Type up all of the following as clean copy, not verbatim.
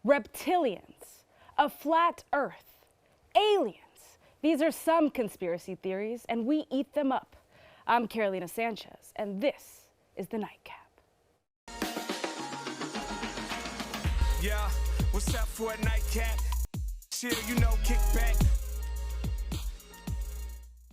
reptilians, a flat earth, aliens. These are some conspiracy theories, and we eat them up. I'm Carolina Sanchez, and this is the Nightcap. Yeah, what's up for a Nightcap? Chill, you know, kick back.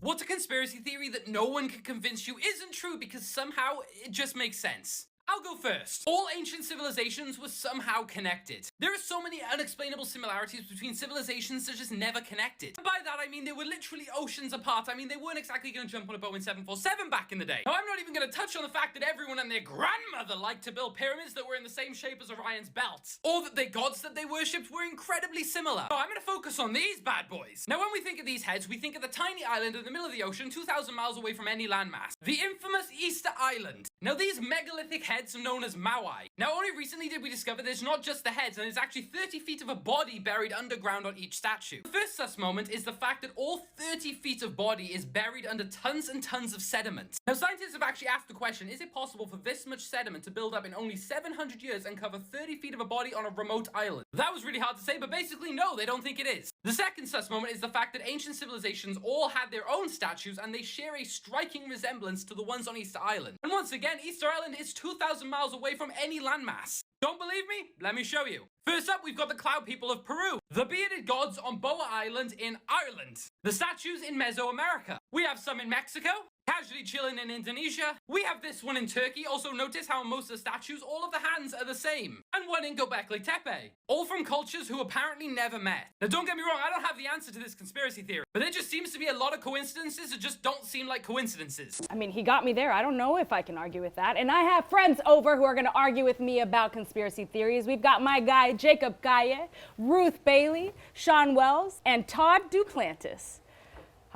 What's a conspiracy theory that no one can convince you isn't true because somehow it just makes sense? I'll go first. All ancient civilizations were somehow connected. There are so many unexplainable similarities between civilizations that are just never connected. And by that I mean they were literally oceans apart. I mean they weren't exactly going to jump on a Boeing 747 back in the day. Now I'm not even going to touch on the fact that everyone and their grandmother liked to build pyramids that were in the same shape as Orion's belt. Or that their gods that they worshipped were incredibly similar. So I'm going to focus on these bad boys. Now when we think of these heads, we think of the tiny island in the middle of the ocean 2,000 miles away from any landmass. The infamous Easter Island. Now these megalithic heads are known as Maui. Now only recently did we discover there's not just the heads, and there's actually 30 feet of a body buried underground on each statue. The first sus moment is the fact that all 30 feet of body is buried under tons and tons of sediment. Now scientists have actually asked the question, is it possible for this much sediment to build up in only 700 years and cover 30 feet of a body on a remote island? That was really hard to say, but basically no, they don't think it is. The second sus moment is the fact that ancient civilizations all had their own statues and they share a striking resemblance to the ones on Easter Island. And once again, Easter Island is 2,000 miles away from any landmass. Don't believe me? Let me show you. First up, we've got the cloud people of Peru. The bearded gods on Boa Island in Ireland. The statues in Mesoamerica. We have some in Mexico. Casually chilling in Indonesia. We have this one in Turkey. Also notice how in most of the statues, all of the hands are the same. And one in Göbekli Tepe. All from cultures who apparently never met. Now don't get me wrong, I don't have the answer to this conspiracy theory, but there just seems to be a lot of coincidences that just don't seem like coincidences. I mean, he got me there. I don't know if I can argue with that. And I have friends over who are going to argue with me about conspiracy theories. We've got my guy, Jacob Gaye, Ruth Bailey, Sean Wells, and Todd Duplantis.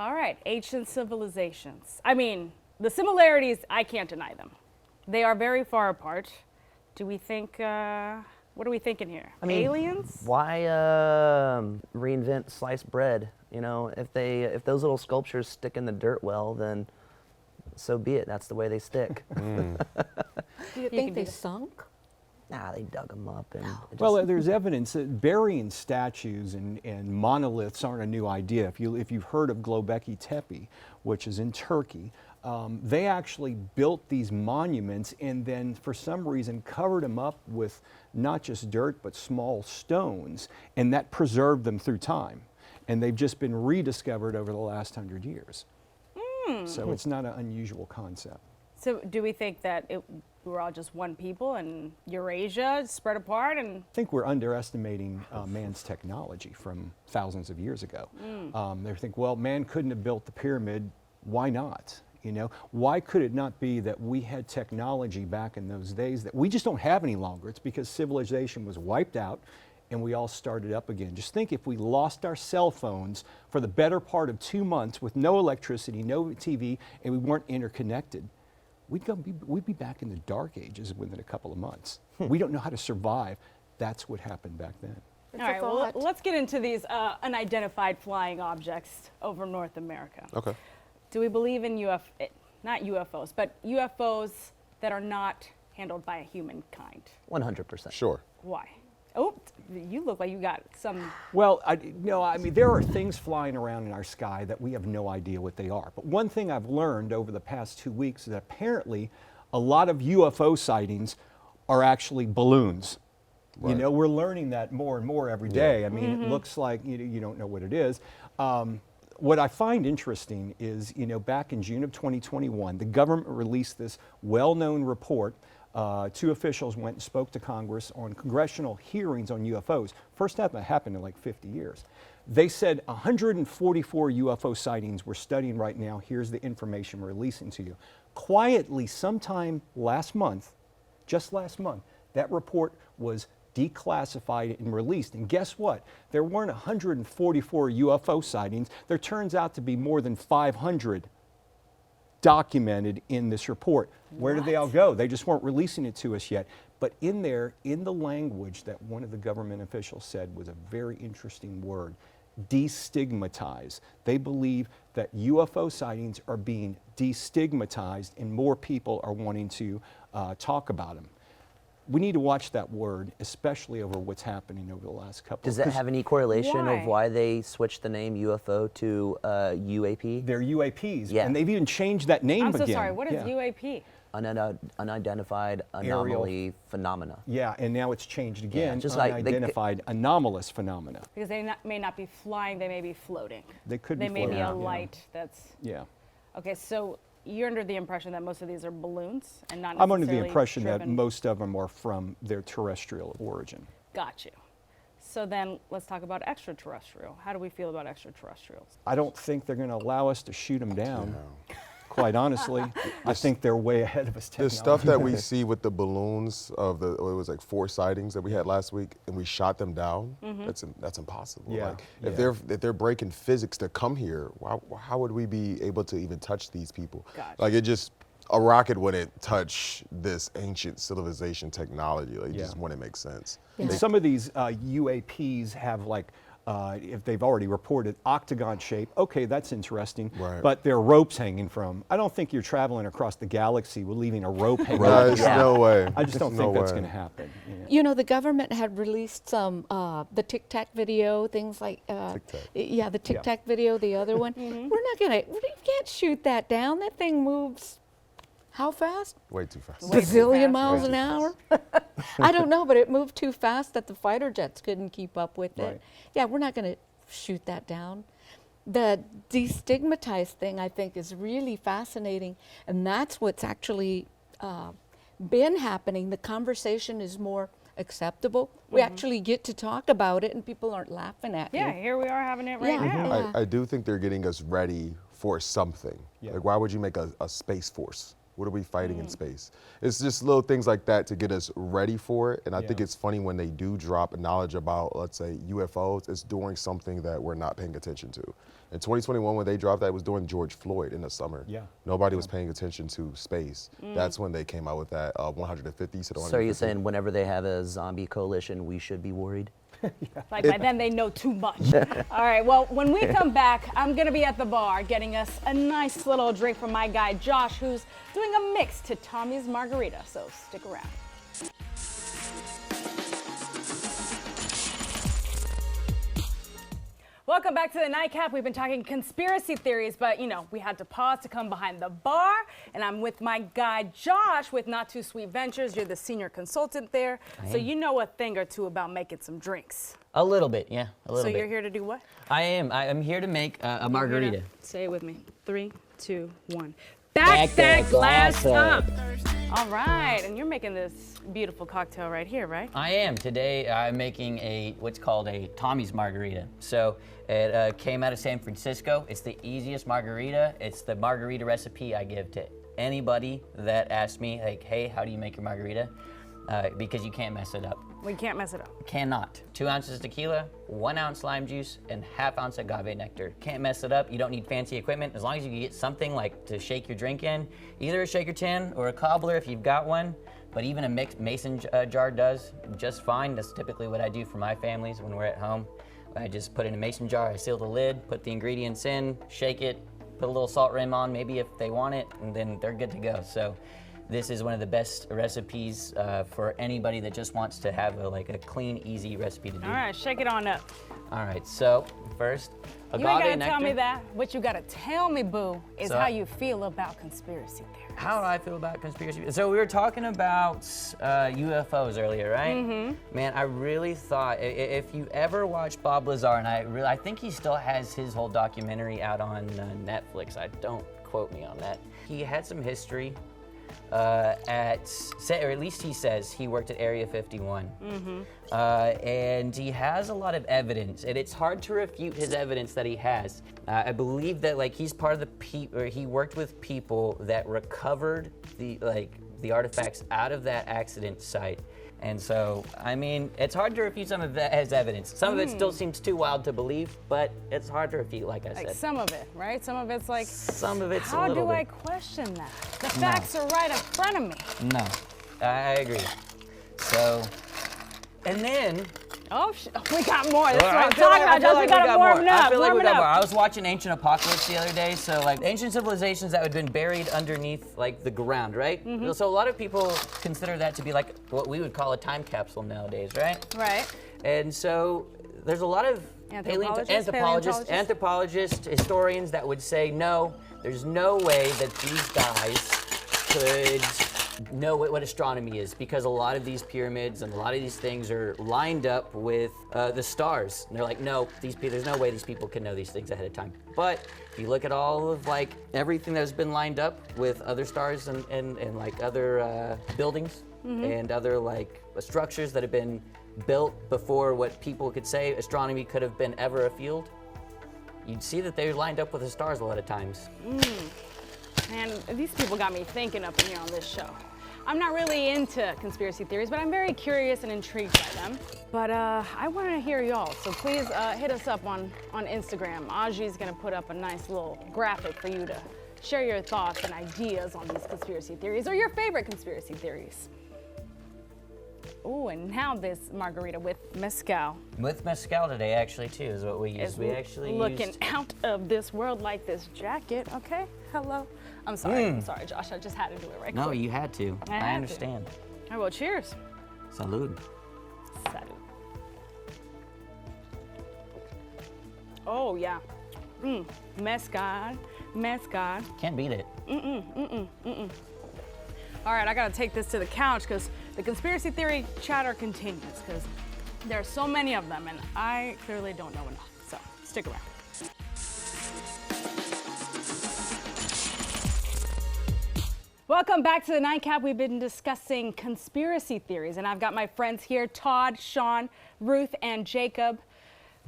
All right, ancient civilizations. I mean, the similarities, I can't deny them. They are very far apart. Do we think, what are we thinking here? I mean, aliens? Why reinvent sliced bread? You know, if those little sculptures stick in the dirt well, then so be it. That's the way they stick. Do you think they sunk? Nah, they dug them up. And well, there's evidence that burying statues and monoliths aren't a new idea. If you've heard of Göbekli Tepe, which is in Turkey, they actually built these monuments and then for some reason covered them up with not just dirt but small stones, and that preserved them through time. And they've just been rediscovered over the last 100 years. So it's not an unusual concept. So do we think that we're all just one people and Eurasia spread apart? And I think we're underestimating man's technology from thousands of years ago. They think, well, man couldn't have built the pyramid. Why not? You know, why could it not be that we had technology back in those days that we just don't have any longer? It's because civilization was wiped out and we all started up again. Just think if we lost our cell phones for the better part of 2 months with no electricity, no TV, and we weren't interconnected. We'd be back in the dark ages within a couple of months. We don't know how to survive. That's what happened back then. all right, well, let's get into these unidentified flying objects over North America. Okay. Do we believe in not UFOs, but UFOs that are not handled by humankind? 100%. Sure. Why? Oh, you look like you got some. Well, I mean, there are things flying around in our sky that we have no idea what they are. But one thing I've learned over the past 2 weeks is that apparently a lot of UFO sightings are actually balloons. Right. You know, we're learning that more and more every day. I mean, it looks like you don't know what it is. What I find interesting is, back in June of 2021, the government released this well-known report. 2 officials went and spoke to Congress on congressional hearings on UFOs. First time that happened in like 50 years. They said 144 UFO sightings we're studying right now. Here's the information we're releasing to you. Quietly, sometime last month, just last month, that report was declassified and released. And guess what? There weren't 144 UFO sightings. There turns out to be more than 500 documented in this report. Where did they all go? They just weren't releasing it to us yet. But in there, in the language that one of the government officials said was a very interesting word, destigmatize. They believe that UFO sightings are being destigmatized and more people are wanting to talk about them. we need to watch that word, especially over what's happening over the last couple. Does that have any correlation Why? of why they switched the name UFO to UAP? They're UAPs, Yeah. and they've even changed that name I'm again. so sorry. What is Yeah. UAP? Unidentified anomaly phenomena. Yeah, and now it's changed again. just like they- unidentified anomalous phenomena. Because they may not be flying, they may be floating. They could They be may be floating, a yeah. light that's. Yeah. Okay, so you're under the impression that most of these are balloons and not I'm under the necessarily impression that driven. most of them are from their terrestrial origin. Got you. So then let's talk about extraterrestrial. How do we feel about extraterrestrials? I don't think they're going to allow us to shoot them down. Quite honestly, I think they're way ahead of us The technology. stuff that we see with the balloons of it was like 4 sightings that we had last week, and we shot them down. That's impossible. Yeah, Like yeah. if they're breaking physics to come here, how would we be able to even touch these people? Gotcha. Like a rocket wouldn't touch this ancient civilization technology. Like it Yeah. just wouldn't make sense. And some of these UAPs have like, if they've already reported octagon shape, okay, that's interesting. Right. But there are ropes hanging from. I don't think you're traveling across the galaxy with leaving a rope hanging. There's from. no way. I just don't No think that's way. going to happen. Yeah. You know, the government had released some, the Tic Tac video, things like, Tic Tac. yeah, the Tic Tac video, the other one. We're not gonna, we can't shoot that down. That thing moves, how fast? Way too fast. Way too Bazillion fast. miles Way an too hour? I don't know, but it moved too fast that the fighter jets couldn't keep up with it. Right. Yeah, we're not gonna shoot that down. The destigmatized thing, I think, is really fascinating, and that's what's actually been happening. The conversation is more acceptable. We actually get to talk about it, and people aren't laughing at Yeah, you. here we are having it right Yeah. now. Yeah. I do think they're getting us ready for something. Yeah. Like, why would you make a space force? What are we fighting in space? It's just little things like that to get us ready for it. And I think Yeah. it's funny when they do drop knowledge about, let's say, UFOs, it's doing something that we're not paying attention to. In 2021, when they dropped that, it was during George Floyd in the summer. Yeah. Nobody was paying attention to space. That's when they came out with that 150 to the 150. So are you saying whenever they have a zombie coalition, we should be worried? Like by then they know too much. All right, well, when we come back, I'm gonna be at the bar getting us a nice little drink from my guy Josh, who's doing a mix to Tommy's Margarita, so stick around. Welcome back to the Nightcap. We've been talking conspiracy theories, but you know, we had to pause to come behind the bar, and I'm with my guy Josh with Not Too Sweet Ventures. You're the senior consultant there, so you know a thing or two about making some drinks. A little bit, yeah, a little So bit. you're here to do what? I am. I'm here to make a margarita. Say it with me. 3, 2, 1. Back that glass up. All right, and you're making this beautiful cocktail right here, right? I am. Today I'm making what's called a Tommy's Margarita. So it came out of San Francisco. It's the easiest margarita. It's the margarita recipe I give to anybody that asks me, like, hey, how do you make your margarita? Because you can't mess it up. We can't mess it up. Cannot. 2 ounces tequila, 1 ounce lime juice, and ½ ounce agave nectar. Can't mess it up. You don't need fancy equipment. As long as you can get something like to shake your drink in, either a shaker tin or a cobbler if you've got one. But even a mixed mason jar does just fine. That's typically what I do for my families when we're at home. I just put it in a mason jar, I seal the lid, put the ingredients in, shake it, put a little salt rim on, maybe if they want it, and then they're good to go. So this is one of the best recipes for anybody that just wants to have a clean, easy recipe to do. All right, shake it on up. All right, so first, agave You ain't gotta nectar. tell me that. What you gotta tell me, boo, is So- how you feel about conspiracy theories. How do I feel about conspiracy? So we were talking about UFOs earlier, right? Mm-hmm. Man, I really thought if you ever watched Bob Lazar, and I think he still has his whole documentary out on Netflix. Don't quote me on that. He had some history or at least he says he worked at Area 51. And he has a lot of evidence, and it's hard to refute his evidence that he has. I believe that he's part of the he worked with people that recovered the artifacts out of that accident site. And so, I mean, it's hard to refute some of that as evidence. Some of it still seems too wild to believe, but it's hard to refute, like I Like said. some of it, right? Some of it's like, Some of it's how a little do I bit. question that? The facts are right in front of me. No, I agree. So, and then Oh, we got more. That's what I I'm feel talking about. Just we got to warm I up. feel like we Warm it got more. up. I was watching Ancient Apocalypse the other day, so like ancient civilizations that had been buried underneath like the ground, right? So a lot of people consider that to be like what we would call a time capsule nowadays, right? Right. And so there's a lot of anthropologists, historians that would say no, there's no way that these guys could know what astronomy is, because a lot of these pyramids and a lot of these things are lined up with the stars. And they're like, no, there's no way these people can know these things ahead of time. But if you look at all of like everything that's been lined up with other stars and like other buildings and other like structures that have been built before what people could say astronomy could have been ever a field, you'd see that they're lined up with the stars a lot of times. And these people got me thinking up in here on this show. I'm not really into conspiracy theories, but I'm very curious and intrigued by them. But I want to hear y'all, so please hit us up on Instagram. Aji's gonna put up a nice little graphic for you to share your thoughts and ideas on these conspiracy theories, or your favorite conspiracy theories. Oh, and now this margarita with mezcal. With mezcal today, actually, too, is what we use. Is We actually looking used... out of this world like this jacket. Okay, hello. I'm sorry, Josh. I just had to do it right No, quick. you had to. I had to. I understand. All right, well, cheers. Salud. Salud. Oh yeah. Mezcal. Can't beat it. All right, I gotta take this to the couch because the conspiracy theory chatter continues because there are so many of them and I clearly don't know enough. So stick around. Welcome back to the Nightcap. We've been discussing conspiracy theories and I've got my friends here, Todd, Sean, Ruth, and Jacob.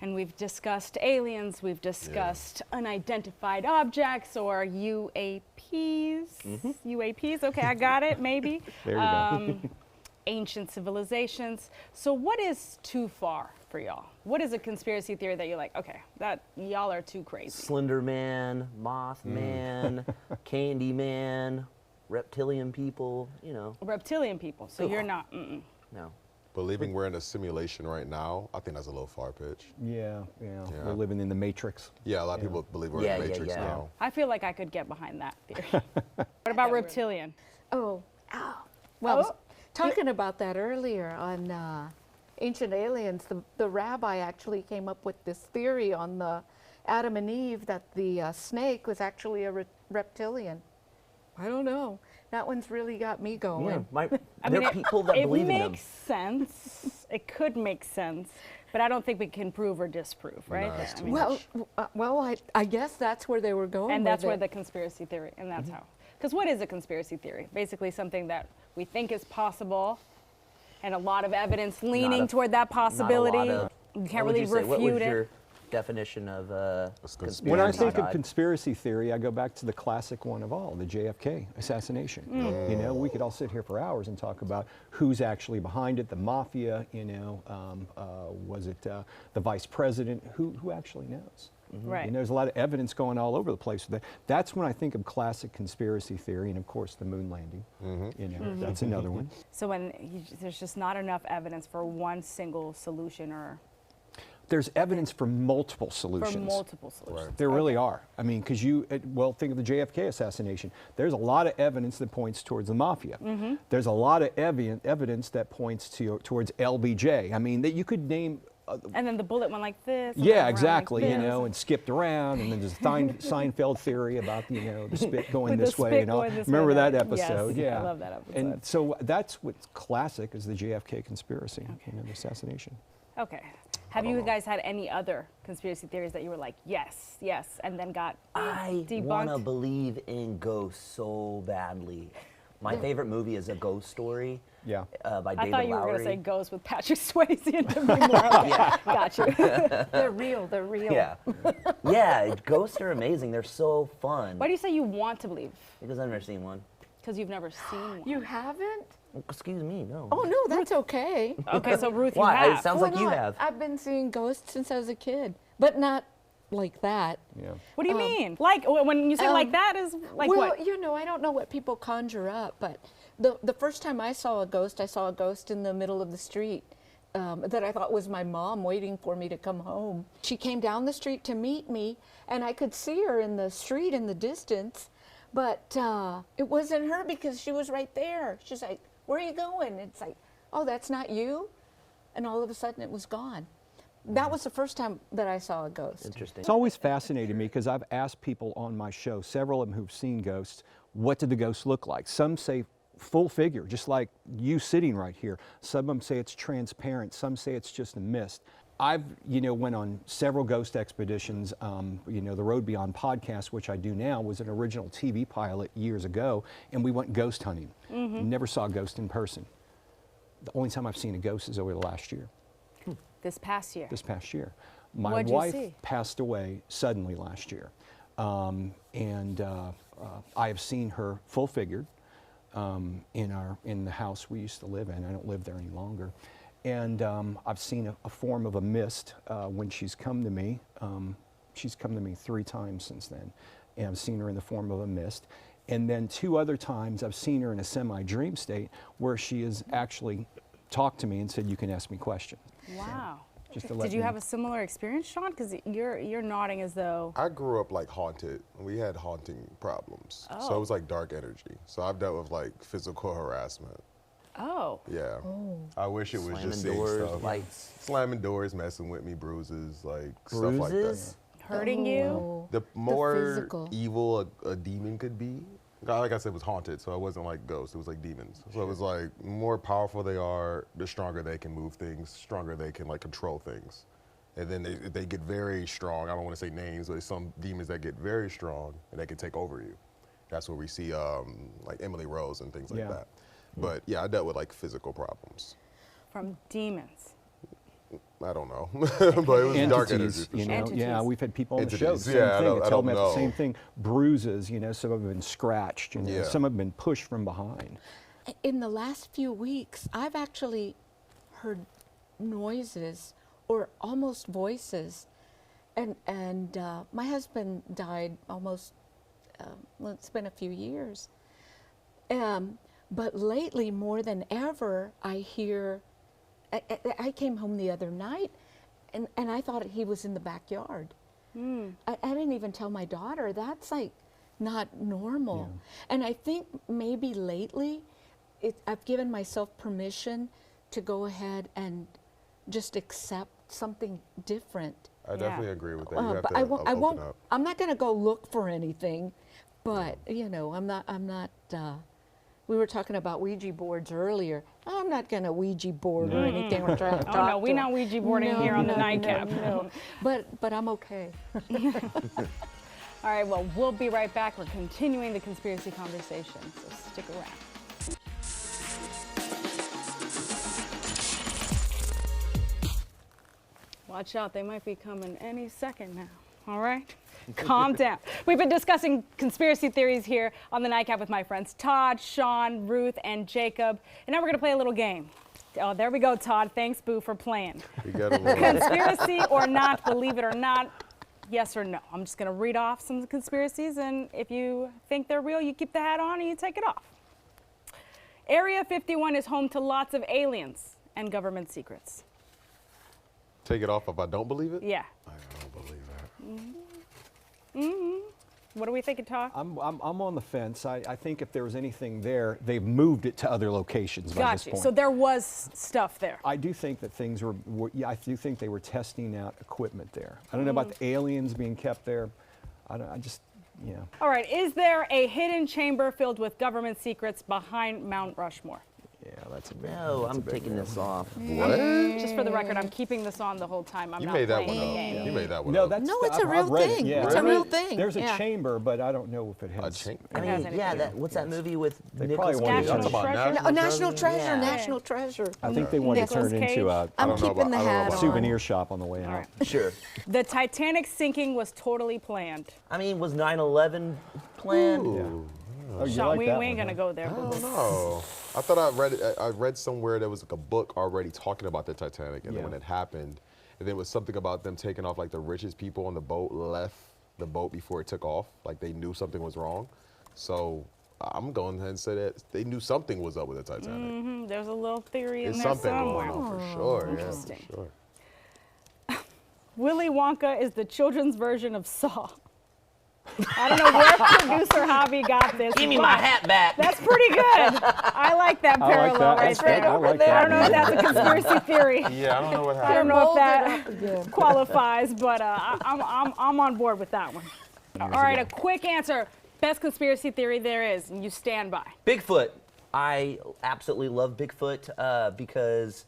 And we've discussed aliens, we've discussed unidentified objects or UAPs. UAPs, okay, I got it, maybe. There you go. Ancient civilizations. So what is too far for y'all? What is a conspiracy theory that you're like, okay, that y'all are too crazy? Slender Man, Mothman, Candy Man, reptilian people, you know. Reptilian people, so you're not, No. Believing we're in a simulation right now, I think that's a little far-fetched. Yeah. We're living in the Matrix. Yeah, a lot of people believe we're in the Matrix now. I feel like I could get behind that theory. What about reptilian? Well, talking about that earlier on Ancient Aliens, the rabbi actually came up with this theory on the Adam and Eve that the snake was actually a reptilian. I don't know. That one's really got me going. Yeah, there are people that believe in them. It makes sense. It could make sense, but I don't think we can prove or disprove, right? No, it's I too mean, Well, I guess that's where they were going. and with that's where it. the conspiracy theory, and that's how. Because what is a conspiracy theory? Basically something that we think is possible, and a lot of evidence leaning toward that possibility. You can't really refute what was it. your definition of conspiracy? When I think of Todd? conspiracy theory, I go back to the classic one of all, the JFK assassination. You know, we could all sit here for hours and talk about who's actually behind it, the mafia, you know, was it the vice president, who actually knows? Right. And there's a lot of evidence going all over the place. That's when I think of classic conspiracy theory, and of course the moon landing. You know, that's another one. So when there's just not enough evidence for one single solution or There's evidence for multiple solutions. for multiple solutions. There really are. I mean, because think of the JFK assassination. There's a lot of evidence that points towards the mafia. There's a lot of evidence that points towards LBJ. I mean, that you could name. And then the bullet went like this. and Yeah, went around exactly. Like You this. know, and skipped around, and then there's Seinfeld theory about the spit going With the this way spit and all. going this Remember way, that right. episode? Yes, Yeah. I love that episode. And so that's what's classic is the JFK conspiracy, the assassination. Okay. Have you guys had any other conspiracy theories that you were like, yes, and then got I debunked? want to believe in ghosts so badly. My favorite movie is A Ghost Story. Yeah. By I David thought you were Lowery. going to say Ghost with Patrick Swayze and Demi Moore. Yeah. Got you. They're real. They're real. Yeah. Yeah, ghosts are amazing. They're so fun. Why do you say you want to believe? Because I've never seen one. Because you've never seen one. You haven't? Excuse me, no. Oh no, that's okay. Okay, so Ruth, Why? you It have. sounds like you have. I've been seeing ghosts since I was a kid, but not like that. Yeah. What do you mean? Like, when you say like that is like well, what? you know, I don't know what people conjure up, but the first time I saw a ghost in the middle of the street, that I thought was my mom waiting for me to come home. She came down the street to meet me, and I could see her in the street in the distance, but it wasn't her because she was right there. She's like, "Where are you going?" It's like, "Oh, that's not you?" And all of a sudden it was gone. That was the first time that I saw a ghost. Interesting. It's always fascinated me because I've asked people on my show, several of them who've seen ghosts, what did the ghost look like? Some say full figure, just like you sitting right here. Some of them say it's transparent. Some say it's just a mist. I've, went on several ghost expeditions. The Road Beyond podcast, which I do now, was an original TV pilot years ago, and we went ghost hunting. Never saw a ghost in person. The only time I've seen a ghost is over the last year. This past year. This past year. My What'd you wife see? passed away suddenly last year. I have seen her full figured in the house we used to live in. I don't live there any longer. And I've seen a form of a mist when she's come to me. She's come to me 3 times since then. And I've seen her in the form of a mist. And then 2 other times I've seen her in a semi-dream state where she has actually talked to me and said, "You can ask me questions." Wow. Just to let Did you me- have a similar experience, Sean? Because you're nodding as though. I grew up like haunted. We had haunting problems. So Oh. it was like dark energy. So I've dealt with like physical harassment. Oh. Yeah. I wish it was Slamming just seeing doors, stuff. lights. Slamming doors, messing with me, bruises, like stuff like that. Bruises? Hurting you? Oh, The more physical. evil a demon could be, like I said, it was haunted, so it wasn't like ghosts, it was like demons. So it was like, more powerful they are, the stronger they can move things, stronger they can like control things. And then they get very strong. I don't want to say names, but there's some demons that get very strong and they can take over you. That's where we see like Emily Rose and things like Yeah. that. But yeah, I dealt with like physical problems. From demons. I don't know, but it was dark energy. Entities, For you sure. know, Entities. yeah, we've had people on the show, Entities, same yeah, I thing, don't- they I tell don't me the same know. thing, bruises, some have been scratched, Yeah. some have been pushed from behind. In the last few weeks, I've actually heard noises or almost voices. And my husband died almost, well, it's been a few years. But lately, more than ever, I hear, I came home the other night and I thought he was in the backyard. I didn't even tell my daughter, that's like not normal. And I think maybe lately, I've given myself permission to go ahead and just accept something different. I definitely agree with that. You have But to I won't, open up. I'm not going to go look for anything, but I'm not, we were talking about Ouija boards earlier. I'm not going to Ouija board or anything or try to talk Oh no, we're to not him. Ouija boarding here on the Nightcap. No. But I'm okay. All right, well, we'll be right back. We're continuing the conspiracy conversation, so stick around. Watch out, they might be coming any second now. All right? Calm down. We've been discussing conspiracy theories here on the Nightcap with my friends Todd, Sean, Ruth, and Jacob. And now we're going to play a little game. Oh, there we go, Todd. Thanks, Boo, for playing. You gotta learn. Conspiracy or not, believe it or not, yes or no. I'm just going to read off some conspiracies, and if you think they're real, you keep the hat on and you take it off. Area 51 is home to lots of aliens and government secrets. Take it off if I don't believe it? Yeah. I don't believe that. What are we thinking, Todd? I'm on the fence. I think if there was anything there, they've moved it to other locations by this Got you. point. So there was stuff there. I do think that things were, I do think they were testing out equipment there. I don't know about the aliens being kept there. Yeah. All right. Is there a hidden chamber filled with government secrets behind Mount Rushmore? Yeah, that's a big No, that's a I'm big taking one. this off. What? Just for the record, I'm keeping this on the whole time. I'm You not made that playing one the up. game. You made that one No, up. that's No, it's a I've real read it, thing. yeah. It's a real thing. There's a Yeah. chamber, but I don't know if it has. chamber? I It has mean, anything yeah, to that, what's that movie with They Nicholas probably wanted Cage? to National Talking about Treasure? National treasure, Yeah. national treasure. I think they wanted to Nicolas turn it into Cage? a I'm don't know keeping the about- I don't know hat about- on. souvenir shop on the way out. All right. Sure. The Titanic sinking was totally planned. I mean, was 9/11 planned? Ooh. Oh, you Sean, like we that ain't one, gonna huh? go there. I But don't know. I thought I read somewhere there was like a book already talking about the Titanic, and then Yeah. when it happened, and there was something about them taking off, like the richest people on the boat left the boat before it took off, like they knew something was wrong. So I'm going ahead and say that they knew something was up with the Titanic. There's a little theory in There's there something somewhere. going on for sure. Interesting. Yeah, for sure. Willy Wonka is the children's version of Saw. I don't know where producer Javi got this. Give me my but hat back. That's pretty good. I like that I like parallel that. right That's there. good. I like I that. don't know if that's a conspiracy theory. Yeah, I don't know what I don't happened. know if Mold it that up again. qualifies, but I'm on board with that one. All right, a quick answer. Best conspiracy theory there is, and you stand by. Bigfoot. I absolutely love Bigfoot because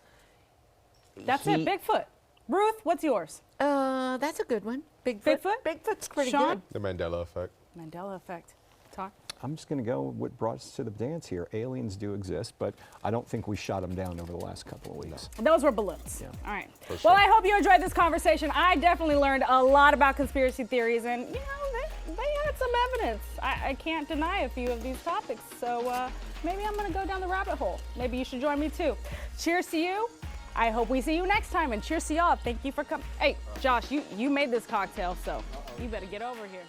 That's it, Bigfoot. Ruth, what's yours? That's a good one. Bigfoot. Bigfoot? Bigfoot's pretty Sean? good. The Mandela effect. Mandela effect. Talk. I'm just going to go with what brought us to the dance here. Aliens do exist, but I don't think we shot them down over the last couple of weeks. Those were balloons. Yeah. All right. For sure. Well, I hope you enjoyed this conversation. I definitely learned a lot about conspiracy theories, and you know, they had some evidence. I can't deny a few of these topics. So maybe I'm going to go down the rabbit hole. Maybe you should join me too. Cheers to you. I hope we see you next time, and cheers to y'all. Thank you for coming. Hey, Josh, you made this cocktail, so you better get over here.